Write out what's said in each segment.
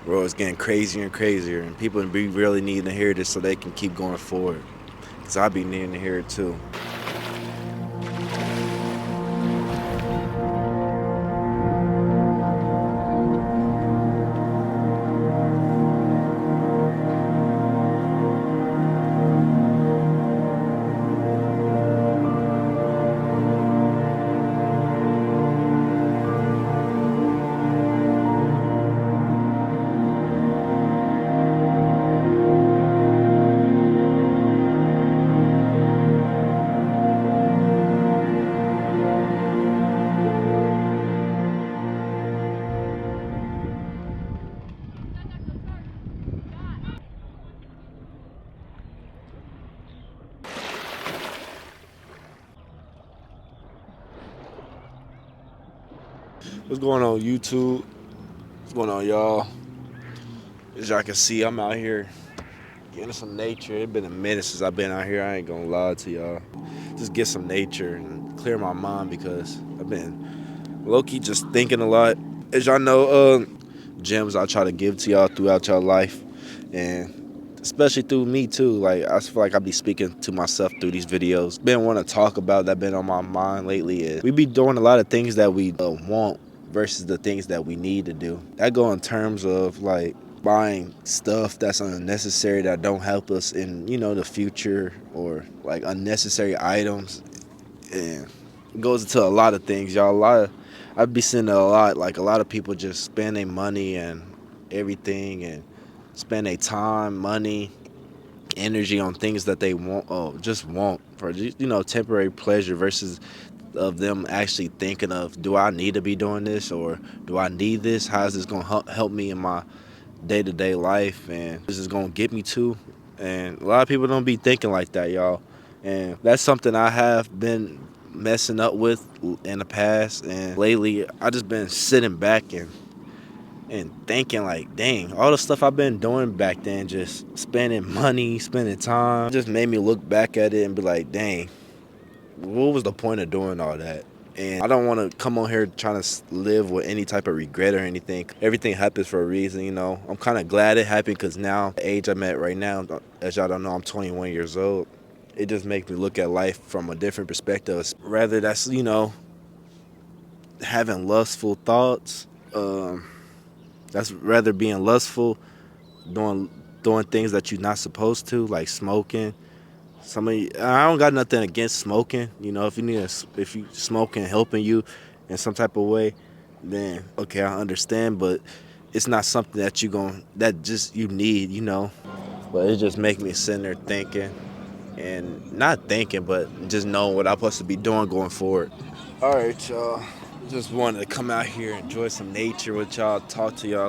Bro, it's getting crazier and crazier, and people be really needing to hear this so they can keep going forward. Because I be needing to hear it too. What's going on, YouTube? What's going on, y'all? As y'all can see, I'm out here getting some nature. It's been a minute since I've been out here. I ain't gonna lie to y'all. Just get some nature and clear my mind because I've been low-key just thinking a lot. As y'all know, gems I try to give to y'all throughout y'all life, and especially through me too. Like I feel like I be speaking to myself through these videos. Been want to talk about that been on my mind lately is we be doing a lot of things that we want versus the things that we need to do. That go in terms of like buying stuff that's unnecessary that don't help us in the future, or like unnecessary items, and it goes into a lot of things, y'all. I'd be seeing a lot, like a lot of people just spend their money and everything, and spend their time, money, energy on things that they want, just want for temporary pleasure, versus of them actually thinking of, do I need to be doing this, or do I need this? How is this gonna help me in my day-to-day life, and this is gonna get me to? And a lot of people don't be thinking like that, y'all. And that's something I have been messing up with in the past, and lately I just been sitting back and thinking like, dang, all the stuff I've been doing back then, just spending money, spending time, just made me look back at it and be like, dang, what was the point of doing all that? And I don't want to come on here trying to live with any type of regret or anything. Everything happens for a reason, you know. I'm kind of glad it happened, because now, the age I'm at right now, as y'all don't know, I'm 21 years old. It just makes me look at life from a different perspective. Rather, that's, having lustful thoughts. That's rather being lustful, doing things that you're not supposed to, like smoking. I don't got nothing against smoking. You know, if you smoking helping you in some type of way, then okay, I understand. But it's not something that just you need. But it just make me sitting there thinking, and not thinking, but just knowing what I'm supposed to be doing going forward. All right, y'all. Just wanted to come out here, enjoy some nature with y'all, talk to y'all.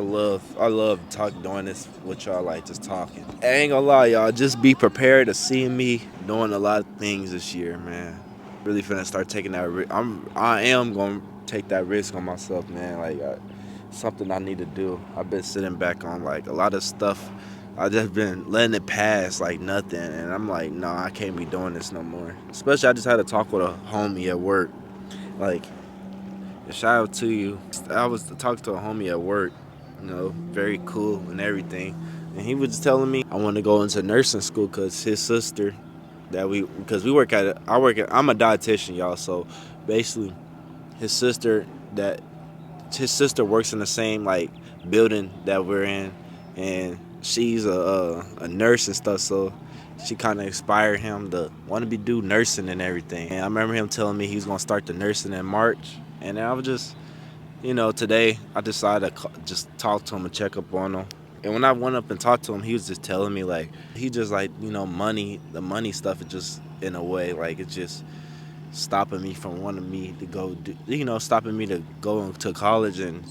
I love doing this with y'all, like just talking. I ain't gonna lie, y'all. Just be prepared to see me doing a lot of things this year, man. Really finna start taking that risk. I am gonna take that risk on myself, man. Like something I need to do. I've been sitting back on like a lot of stuff. I just been letting it pass like nothing, and I'm like, no, I can't be doing this no more. Especially, I just had to talk with a homie at work. Like, shout out to you. I was talking to a homie at work, very cool and everything. And he was just telling me I want to go into nursing school because his sister, because I'm a dietitian, y'all. So basically, his sister, that his sister works in the same like building that we're in, and she's a nurse and stuff. So she kind of inspired him to want to do nursing and everything. And I remember him telling me he was gonna start the nursing in March, and I was just, today I decided to just talk to him and check up on him. And when I went up and talked to him, he was just telling me like he just like the money stuff is just in a way like it's just stopping me from wanting me to go stopping me to go to college and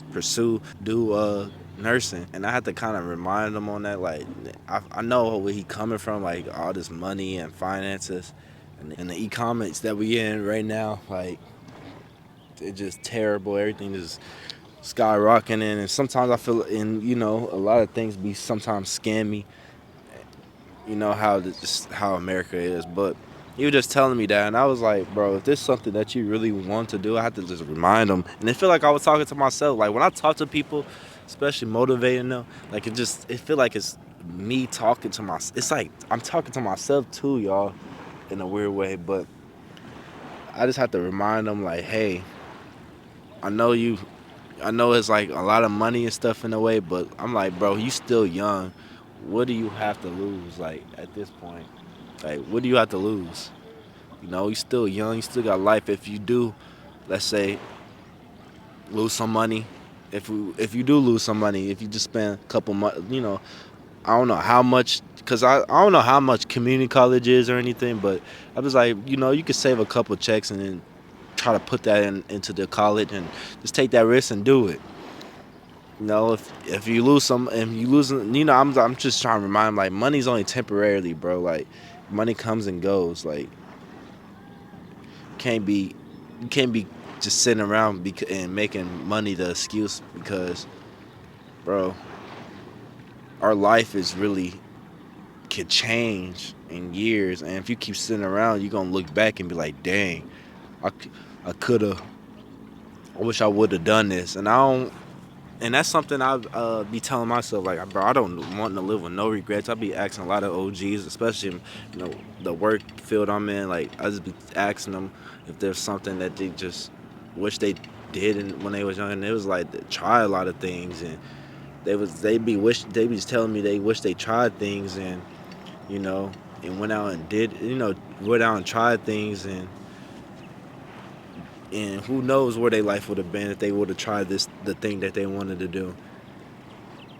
do nursing. And I had to kind of remind him on that, like I know where he coming from, like all this money and finances, and the e-commerce that we in right now, like it's just terrible. Everything is skyrocketing, and sometimes I feel, and a lot of things be sometimes scammy. How America is. But he was just telling me that, and I was like, bro, if this is something that you really want to do, I have to just remind them. And I feel like I was talking to myself. Like when I talk to people, especially motivating them. Like it feel like it's me talking to my. It's like I'm talking to myself too, y'all, in a weird way. But I just have to remind them, like, hey, I know you. I know it's like a lot of money and stuff in a way, but I'm like, bro, you still young. What do you have to lose? Like at this point, like what do you have to lose? You know, you still young. You still got life. If you do, let's say, lose some money. If you do lose some money, if you just spend a couple months, you know, I don't know how much, cause I don't know how much community college is or anything, but I was like, you know, you could save a couple checks and then try to put that into the college and just take that risk and do it. You know, if you lose some, if you lose, you know, I'm just trying to remind them, like, money's only temporarily, bro. Like, money comes and goes. Like, can't be you can't be just sitting around and making money the excuse because, bro, our life is really could change in years, and if you keep sitting around, you're gonna look back and be like, dang, I, I could have. I wish I would have done this, and I don't. And that's something I be telling myself, like, bro, I don't want to live with no regrets. I be asking a lot of OGs, especially in, you know, the work field I'm in. Like, I just be asking them if there's something that they just wish they did when they was young. And it was like they try a lot of things, and they be just telling me they wish they tried things, and you know, and went out and did, you know, went out and tried things, and who knows where their life would have been if they would have tried the thing that they wanted to do.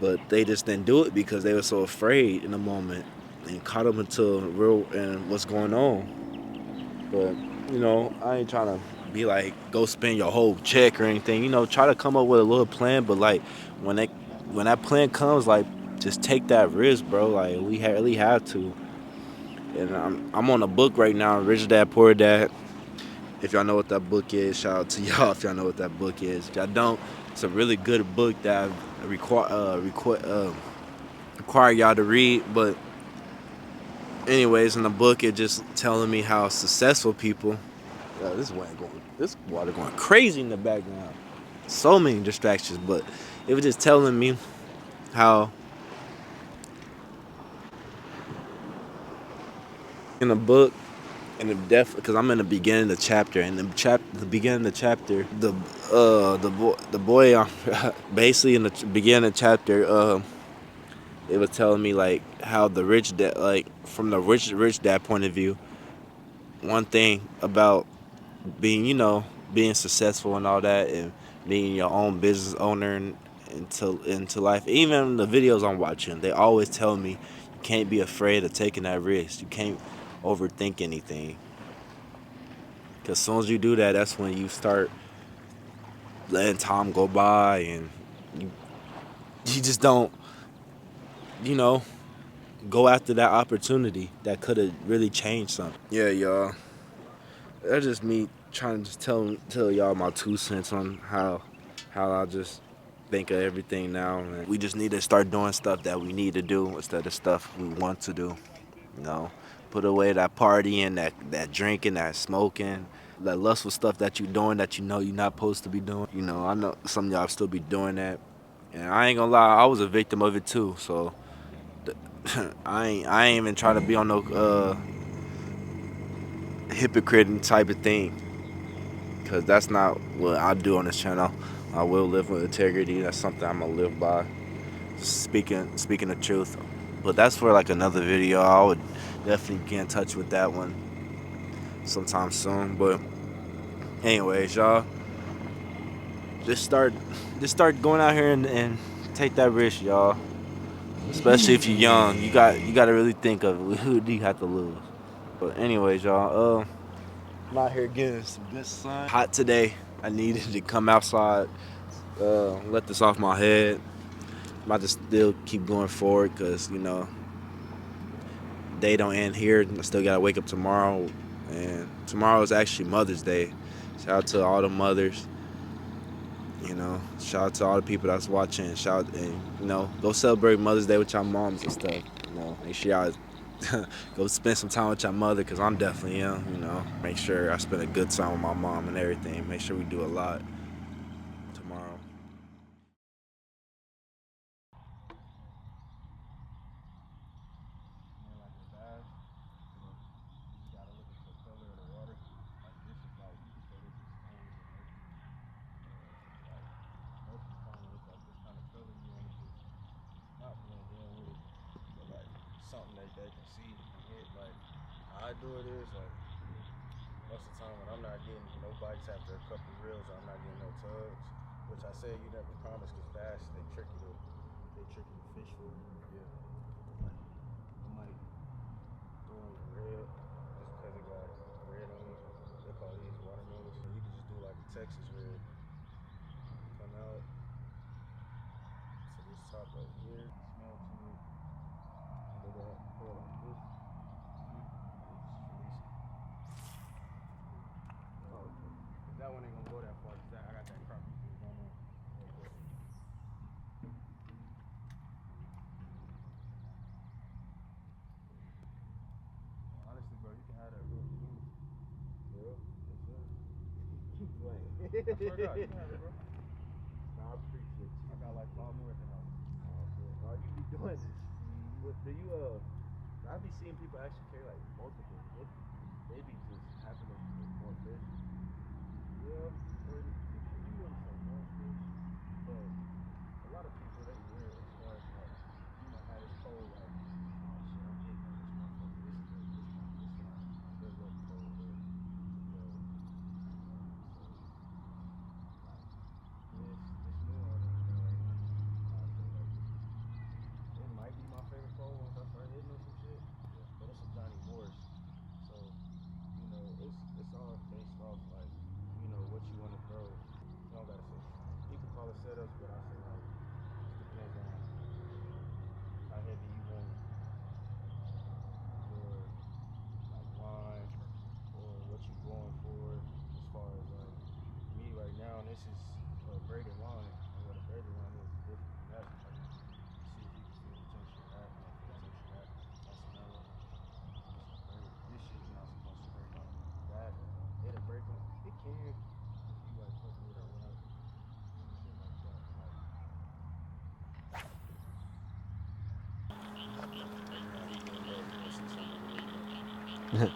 But they just didn't do it because they were so afraid in the moment and caught them into real and what's going on. But you know, I ain't trying to be like go spend your whole check or anything. You know, try to come up with a little plan. But like when that when that plan comes, like just take that risk, bro. Like we really have to. And I'm on a book right now, Rich Dad Poor Dad. If y'all know what that book is, shout out to y'all if y'all know what that book is. If y'all don't, it's a really good book that I require y'all to read. But anyways, in the book, it just telling me how successful people. This water going crazy in the background. So many distractions, but it was just telling me how in the book and the def because I'm in the beginning of the chapter and the beginning of the chapter the boy basically in the beginning of the chapter it was telling me like how the rich dad, like from the rich dad point of view, one thing about being, you know, being successful and all that, and being your own business owner and into life. Even the videos I'm watching, they always tell me you can't be afraid of taking that risk. You can't overthink anything. Because as soon as you do that, that's when you start letting time go by and you, you just don't, you know, go after that opportunity that could have really changed something. Yeah, y'all. That's just me trying to just tell y'all my 2 cents on how I just think of everything now. And we just need to start doing stuff that we need to do instead of stuff we want to do. You know, put away that partying, that drinking, that smoking, that lustful stuff that you're doing that you know you're not supposed to be doing. You know, I know some of y'all still be doing that, and I ain't gonna lie, I was a victim of it too. So I ain't even trying to be on no hypocrite type of thing, because that's not what I do on this channel. I will live with integrity. That's something I'm gonna live by. Speaking the truth. But that's for like another video. I would definitely get in touch with that one sometime soon. But anyways, y'all, just start going out here and take that risk, y'all. Especially if you're young, you got to really think of who do you have to lose. But anyways, y'all, I'm out here getting some good sun. Hot today. I needed to come outside, let this off my head. I'm about to still keep going forward because, you know, day don't end here. I still got to wake up tomorrow. And tomorrow is actually Mother's Day. Shout out to all the mothers. You know, shout out to all the people that's watching. And you know, go celebrate Mother's Day with your moms and stuff. You know, make sure y'all go spend some time with your mother, because I'm definitely am. You know, make sure I spend a good time with my mom and everything. Make sure we do a lot tomorrow. I do it is like most of the time when I'm not getting no bites after a couple reels, or I'm not getting no tugs, which I say you never promise because bass they tricky to fish for. Yeah, like I might throw in a red just because it got red on it. They call these watermelons, so you can just do like a Texas red. Come out to this top right here, smell to it, pull it like this, and just release it. Oh, okay. Cause that one ain't gonna go that far. Cause I got that crappie fish on there. Right there. Honestly, bro, you can have that real clean. Bro, Yes, sir. you playing. I swear to God, you can have it, bro. Nah, I appreciate you. I got like 5 more at the house. Oh, man. Oh, you be doing this. Mm-hmm. What, do you, I be seeing people actually carry like multiple. What, they be just having them for more fish. Yeah, or if you want to say more fish, but a lot of people they weird as far as like, how this pole like, oh shit, I'm hitting on this motherfucker. It's not good luck pole, but so like this new one that I'm on right now, I say like it might be my favorite pole once I start hitting on some shit. But it's a Johnny Morris, so it's all based off like what you want to throw. You don't gotta say people call it setups, but I say like it depends on how heavy you want your like line or what you going for as far as like me right now. This is a braided line, and what a braided line is different from that. Like, see if you can feel the texture of that. I don't feel the texture of that. That's mellow. This is braid. This shit is not supposed to break on that. It'll break on. It can if you like fucking with a rod and shit like that. Like right now, he getting low. He gonna see something when he wake up.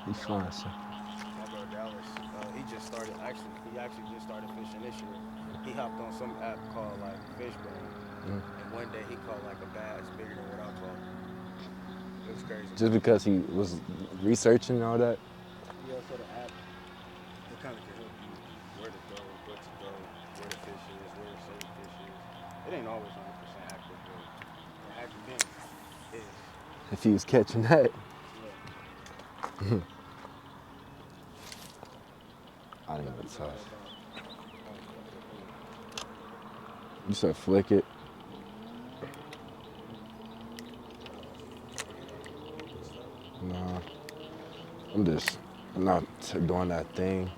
He's fine, sir. My bro Dallas, he just started. Actually, he actually just started fishing this year. He hopped on some app called like Fishbone, Mm. and one day he caught like a bass bigger than what I caught. It was crazy. Just because he was researching all that? Yeah, so the app it kind of can help you where to go, what to throw, where the fish is, where certain fish is. It ain't always 100% accurate, but the active thing is. If he was catching that. Yeah. I didn't Got even to touch. that about. Oh, okay, I said flick. You said flick it? You pissed off? Nah. I'm not doing that thing.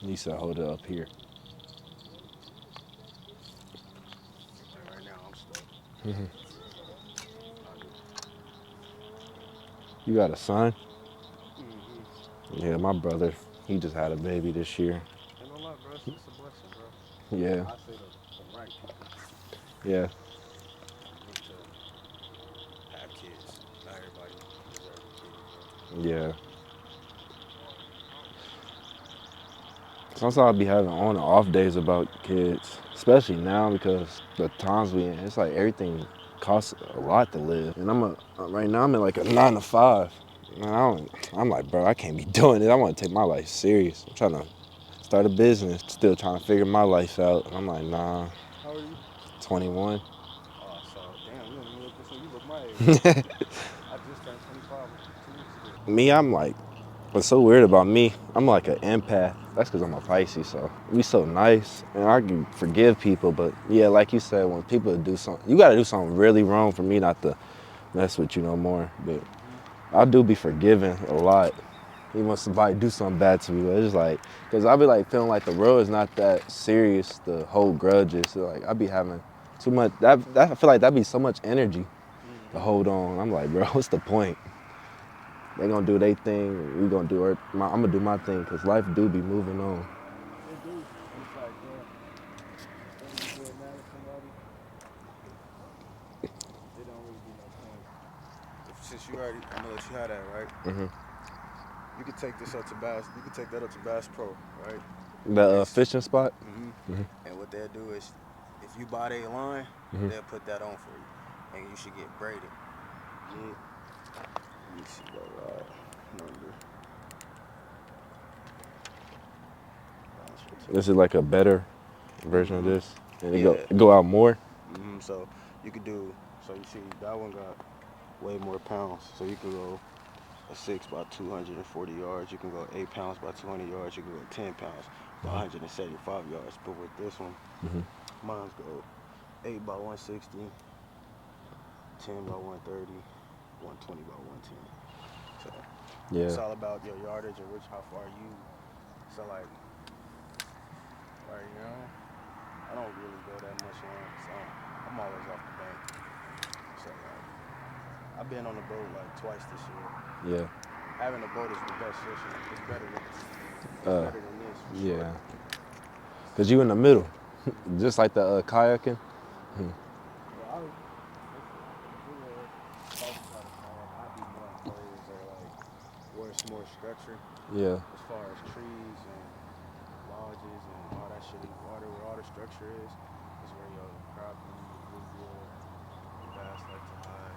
You said hold it up here. Like right now, I'm stuck. I do. You got a son? Mm-hmm. Yeah, my brother, he just had a baby this year. Ain't gonna lie, bro. It's a blessing, bro. Yeah, I say the right people yeah, need to have kids. Not everybody deserves a kid, bro. yeah. Sometimes I'll be having on and off days about kids, especially now because the times we in, it's like everything costs a lot to live. And right now I'm in like a 9 to 5. And I'm like, bro, I can't be doing it. I want to take my life serious. I'm trying to start a business, still trying to figure my life out. And I'm like, nah, How old are you? 21. Oh, so damn, you don't even look this. You look my age. I just turned 25 2 weeks ago. Me, I'm like, what's so weird about me, I'm like an empath. That's because I'm a Pisces, so we so nice. And I can forgive people, but yeah, like you said, when people do something, you got to do something really wrong for me not to mess with you no more. But I do be forgiving a lot. Even when somebody do something bad to me, but it's just like, because I be like feeling like the world is not that serious to hold grudges. So like I be having too much, I feel like that'd be so much energy to hold on. I'm like, bro, what's the point? They gonna do their thing, we gonna do our, I'm gonna do my thing, because life do be moving on. It do. It's like, instead of you getting mad at somebody, it don't really be no point. Since you already, I'm gonna let you have that, right? Hmm. You could take this up to Bass. You could take that up to Bass Pro, right? The It's fishing spot. Hmm. and what they'll do is, if you buy their line, Hmm. they'll put that on for you, and you should get braided. Yeah. Let me see that rod number. Balance This rotation. is like a better version of Mm-hmm. this, and Yeah. it go out more. So you could do. So you see that one got way more pounds. So you can go a 6 by 240 yards. You can go 8 pounds by 200 yards. You can go 10 pounds by 175 yards. But with this one, Hmm. mine's go 8 by 160, 10 by 130, 120 by 110. So it's Yeah. all about your yardage and which how far you. So like right now, I don't really go that much long. So I'm always off the bank. So like I've been on the boat like twice this year. Yeah. Having a boat is the best fishing. It's Uh. better than this for sure. Yeah. Cause you in the middle, just like the kayaking. Yeah, if we were talking about a kayak, I'd be more on areas that are like where it's more structured Yeah. as far as trees and lodges and all that shit in water. Where all the structure is where your crappie, your bluegill, your bass like to hide.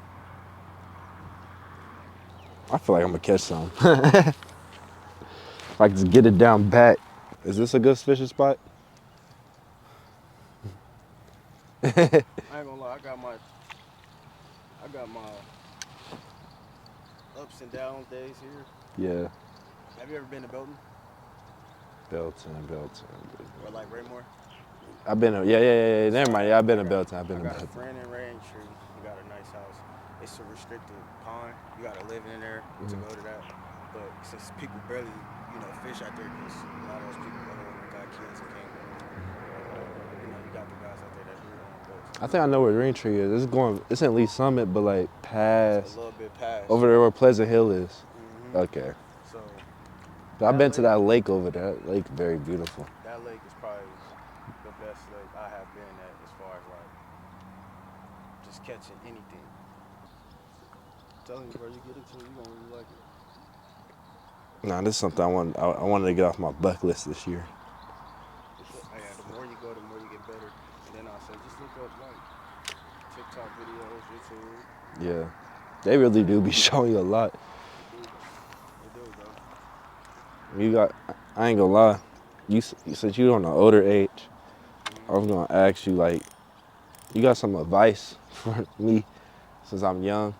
I feel like I'm gonna catch some. If I can just get it down back. Is this a good fishing spot? I ain't gonna lie, I got my ups and downs days here. Yeah. Have you ever been to Belton Belton, Belton. or like Raymore? I've been. Yeah. Never So mind. Yeah, I've been to Belton. I've been I to got a Belton. friend in Raintree. He got a nice house. It's a restricted pond. You got to live in there to go to that. But since people barely, fish out there because a lot of those people go home and got kids and can't, you got the guys out there that do it on boats. I think I know where Green Tree is. It's going. It's in Lee Summit, but like It's a past little bit past, over there yeah. where Pleasant Hill is. hmm Okay. So I've that been to lake, that lake over there. That lake very beautiful. that lake is probably the best lake I have been at as far as like just catching anything. I'm telling you, bro, you get into it, you gonna really like it. Nah, this is something I want. I wanted to get off my bucket list this year. Yeah, the more you go, the more you get better. And then I say, just look up like TikTok videos, YouTube. Yeah, they really do be showing you a lot. They do, bro. They do, bro. You got. I ain't gonna lie. Since you're on the older age, I hmm was gonna ask you like, you got some advice for me since I'm young.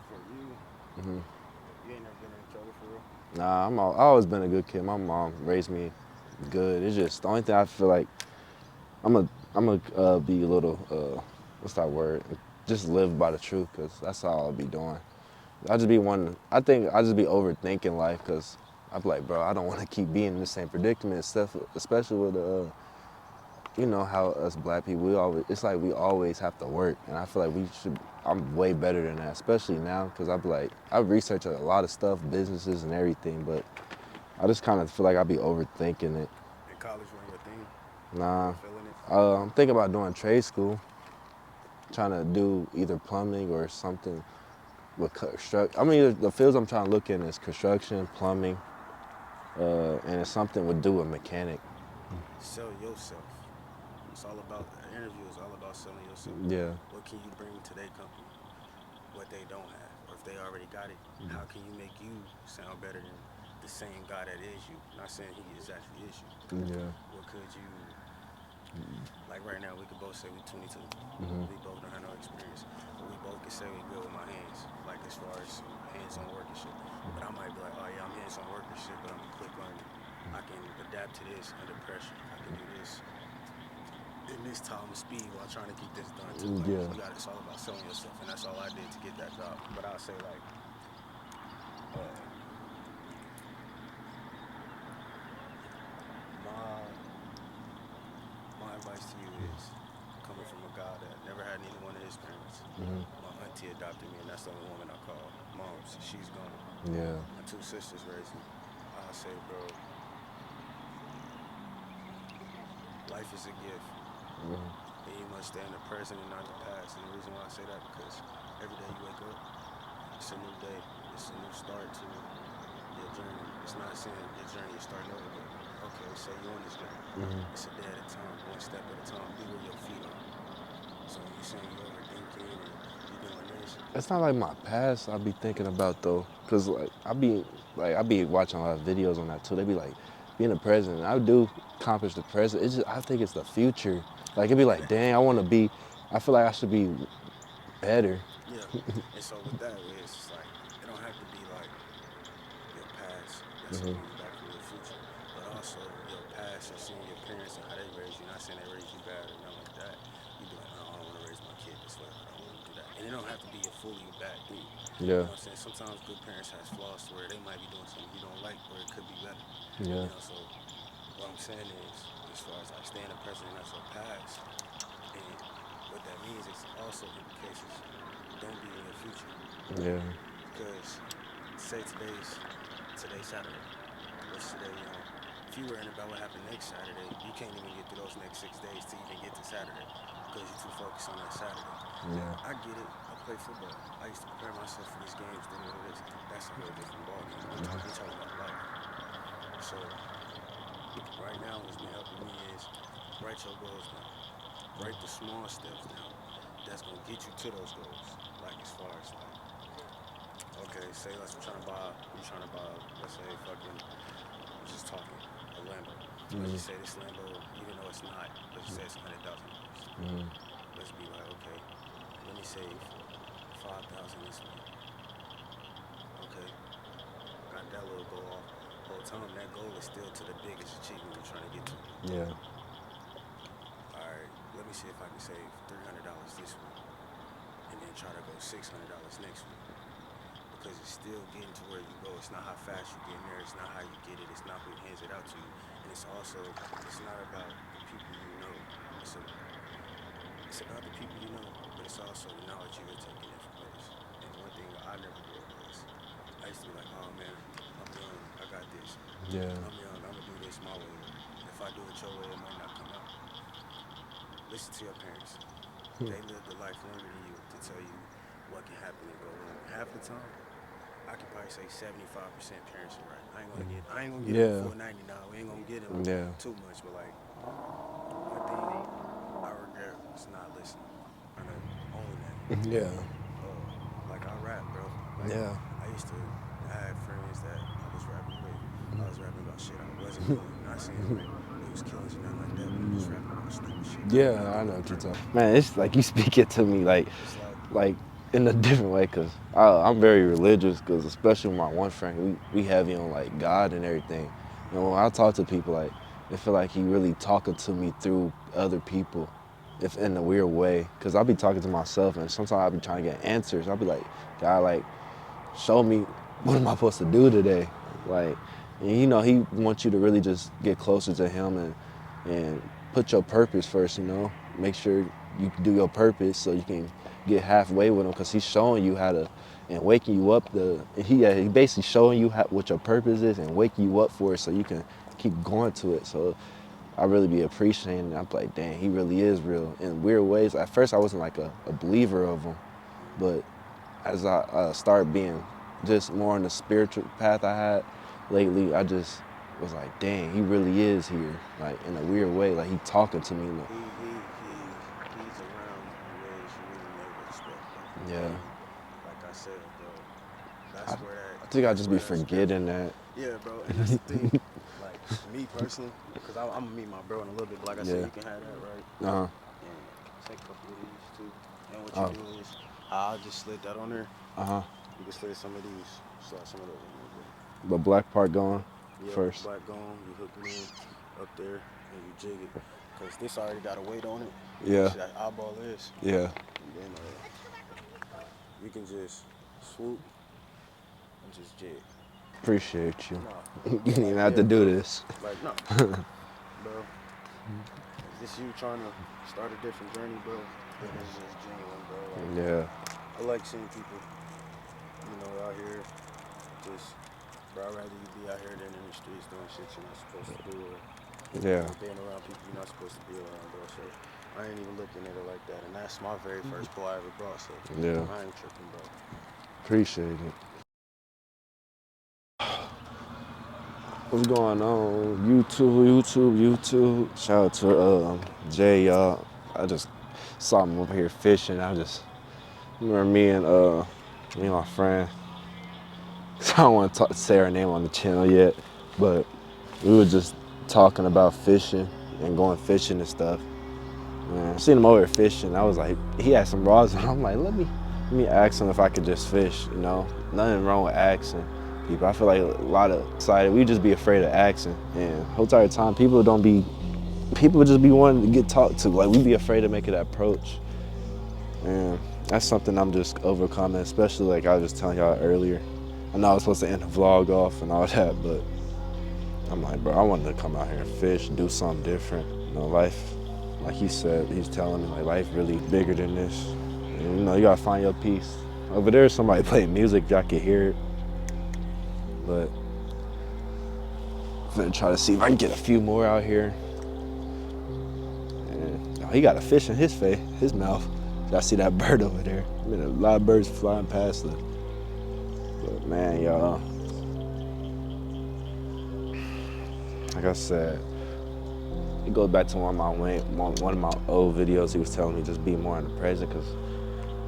For you, Hmm. you ain't never been in trouble for real. Nah, I always been a good kid. My mom raised me good. It's just the only thing I feel like I'm a be a little what's that word? Just live by the truth, cause that's all I'll be doing. I just be one. I think I just be overthinking life, cause I'm like, bro, I don't want to keep being in the same predicament and stuff, especially with you know how us black people, it's like we always have to work, and I feel like we should. I'm way better than that, especially now, cause I'm like I've researched a lot of stuff, businesses and everything, but I just kind of feel like I be overthinking it. In college, when your thing, you Nah, were feeling it. I'm thinking about doing trade school, trying to do either plumbing or something with construct. I mean, the fields I'm trying to look in is construction, plumbing, and it's something with do with mechanic. Sell yourself. It's all about the interview. Is all about selling yourself. Yeah, What can you bring to their company? What they don't have, or if they already got it, how can you make you sound better than the same guy that is you? Not saying he is actually is you. yeah, What could you like right now? We could both say we 22. hmm, We both don't have no experience, but we both can say we good with my hands, like as far as hands-on work and shit. But I might be like, oh yeah, I'm hands-on work and shit, but I'm a quick learner. I can adapt to this under pressure. I can do this in this time of speed while trying to get this done too. Like yeah. you got, it's all about selling yourself, and that's all I did to get that job. But I'll say like, uh, my my advice to you is coming from a guy that never had neither one of his parents. Hmm. My auntie adopted me, and that's the only woman I call mom. She's gone. Yeah. My two sisters raised me. I say, bro, life is a gift, Hmm. and you must stay in the present and not the past. And the reason why I say that because every day you wake up, it's a new day. It's a new start to your journey. It's not saying your journey is starting over, but okay, say you on this journey. Hmm. It's a day at a time, one step at a time. Be where your feet are. So you saying you overthinking and you doing this. It's not like my past I be thinking about though, cause I be watching a lot of videos on that too. They be like, being a president. I do accomplish the present. It's just I think it's the future. Like it'd be And like, that, dang, I want to yeah, be. I feel like I should be better. yeah. And so with that, it's like it don't have to be like your past that's Hmm. holding you back from your future, but also your past or seeing your parents and how they raised you. Not saying they raised you bad or nothing like that. You be like, oh, I don't want to raise my kid this way. I don't want to do that. And it don't have to be a fully bad thing. Yeah, You know what I'm saying? Sometimes good parents has flaws to where they might be doing something you don't like or it could be better. yeah, You know, so what I'm saying is, as far as like staying a president, that's your past, and what that means is also implications. Don't be in your future, yeah, because say today's Saturday. What's today? If you worrying about what happened next Saturday, you can't even get through those next 6 days to even get to Saturday because you're too focused on that Saturday. yeah. I get it. I play football. I used to prepare myself for these games. This. That's a whole different ball game. We talking about life. So right now, what's been helping me is write your goals down. Write the small steps down. That's gonna get you to those goals. Like as far as like, okay, say let's trying to buy. You trying to buy? Let's say fucking. Just talking a Lambo. Let's Hmm. just say this Lambo, even though it's not, let's just say it's $100,000. Hmm. Let's be like, okay, let me save 5,000 this week. Okay, got that little goal off. Whole time that goal is still to the biggest achievement you're trying to get to. Yeah, All right, let me see if I can save $300 this week, and then try to go $600 next week. Because it's still getting to where you go. It's not how fast you get in there. It's not how you get it. It's not who hands it out to you. And it's not about the people you know. It's a, it's about the people you know, but it's also the knowledge you're taking in from others. And one thing I never did was I used to be like, oh man, I'm young, I got this. yeah, I'm young, I'm gonna do this my way. If I do it your way, it might not come out. Listen to your parents. They lived a life longer than you to tell you what can happen and go wrong. Half the time, I could probably say 75% parents are right. I ain't gonna get them yeah, full 99. We ain't gonna get them yeah, too much, but like one thing I regret was not listening. I know owning that. yeah, Uh, like I rap, bro. Like yeah. I used to. I had friends that I was rapping with. I was rapping about shit I wasn't doing. Not saying like we was killers or nothing like that, but I'm just rapping about stupid shit that I'm not Yeah, I know doing what you're currently. talking. Man, it's like you speak it to me It's like in a different way, cause I'm very religious. Cause especially with my one friend, we heavy on like God and everything. And when I talk to people, like it feel like he really talking to me through other people, if in a weird way. Cause I'll be talking to myself, and sometimes I'll be trying to get answers. I'll be like, God, like show me what am I supposed to do today, like. And he wants you to really just get closer to him and put your purpose first, make sure you can do your purpose so you can get halfway with him because he's showing you how to and waking you up he basically showing you what your purpose is and waking you up for it so you can keep going to it. So I really be appreciating it. I'm like, dang, he really is real in weird ways. At first I wasn't like a believer of him, mm-hmm. but as I started being just more on the spiritual path I had lately, I just was like, dang, he really is here, like in a weird way, like he talking to me. Like, He's around in ways you really never expect, bro. yeah, And like I said, bro, I, that's where that I think I that's just where be that spiritual. forgetting that. Yeah, bro. And that's the thing. Like me personally, because I'm gonna meet my bro in a little bit. But like I said, Yeah. you can have that right, Uh-huh. and take a couple of these too. And what you Oh. do is, I just slid that on there. Uh-huh. You can slid some of these, slide some of those on there, bro. The black part going Yep, first. black gone. You hook it in up there, and you jig it, cause this already got a weight on it. You Yeah. see that eyeball is, Yeah. and then you can just swoop and just jig. Appreciate you. Nah, You didn't even like have yeah, to do bro. this. Like no, bro. If this you trying to start a different journey, bro, then it's just genuine, bro. Like Yeah. I like seeing people, out here just. Bro, I'd rather you be out here than in the streets doing shit you're not supposed to do, or Yeah. being around people you're not supposed to be around, bro. So I ain't even looking at it like that, and that's my very first blow I ever brought. So Yeah. I ain't tripping, bro. Appreciate it. What's going on? YouTube. Shout out to Jay, y'all. I just saw him over here fishing. I just remember me and my friend. So I don't want to say her name on the channel yet, but we were just talking about fishing and going fishing and stuff. And I seen him over here fishing. I was like, he had some rods, and I'm like, let me ask him if I could just fish. You know, nothing wrong with asking people. I feel like a lot of society, we just be afraid of asking, and whole entire time people just be wanting to get talked to. Like we be afraid to make that approach, and that's something I'm just overcoming. Especially like I was just telling y'all earlier. I know I was supposed to end the vlog off and all that, but I'm like, bro, I wanted to come out here and fish, do something different. You know, life, like he said, he's telling me, like, life really bigger than this. And, you know, you gotta find your peace. Over there, somebody playing music, y'all can hear it. But I'm gonna try to see if I can get a few more out here. And oh, he got a fish in his face, his mouth. Y'all see that bird over there? I mean, a lot of birds flying past it. But man, y'all, like I said, it goes back to one of my old videos. He was telling me just be more in the present, because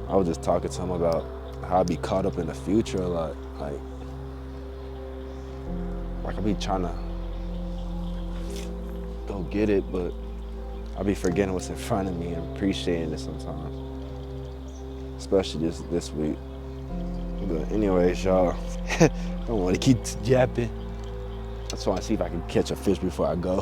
I was just talking to him about how I be caught up in the future a lot. Like I be trying to go get it, but I be forgetting what's in front of me and appreciating it sometimes, especially this week. But anyways, y'all, I don't want to keep yapping. I just want to see if I can catch a fish before I go.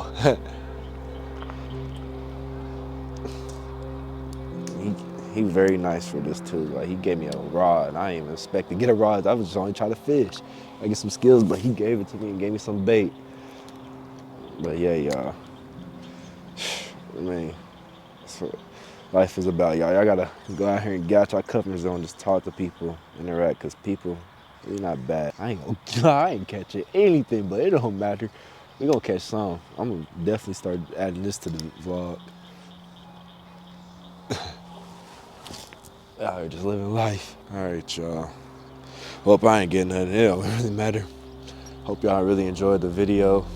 he he very nice for this too. Like he gave me a rod. I didn't even expect to get a rod. I was just only trying to fish. I get some skills, but he gave it to me and gave me some bait. But yeah, y'all. I mean, that's what life is about, y'all. Y'all gotta go out here and get out your comfort zone, just talk to people, interact, cause people, they not bad. I ain't catching anything, but it don't matter. We gonna catch some. I'm gonna definitely start adding this to the vlog. Out here just living life. All right, y'all. Hope I ain't getting nothing. It don't really matter. Hope y'all really enjoyed the video.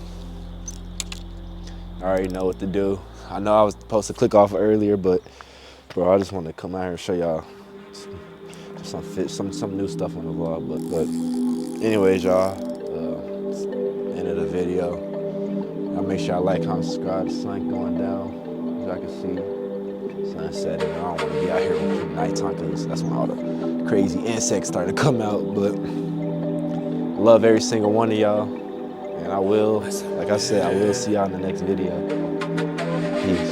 I already know what to do. I know I was supposed to click off earlier, but bro, I just want to come out here and show y'all some new stuff on the vlog. But anyways, y'all, end of the video. Y'all make sure y'all like, comment, subscribe. The sun going down, as y'all can see. Sun setting. I don't want to be out here at nighttime, because that's when all the crazy insects start to come out. But I love every single one of y'all, and I will, like I said, I will see y'all in the next video. Peace.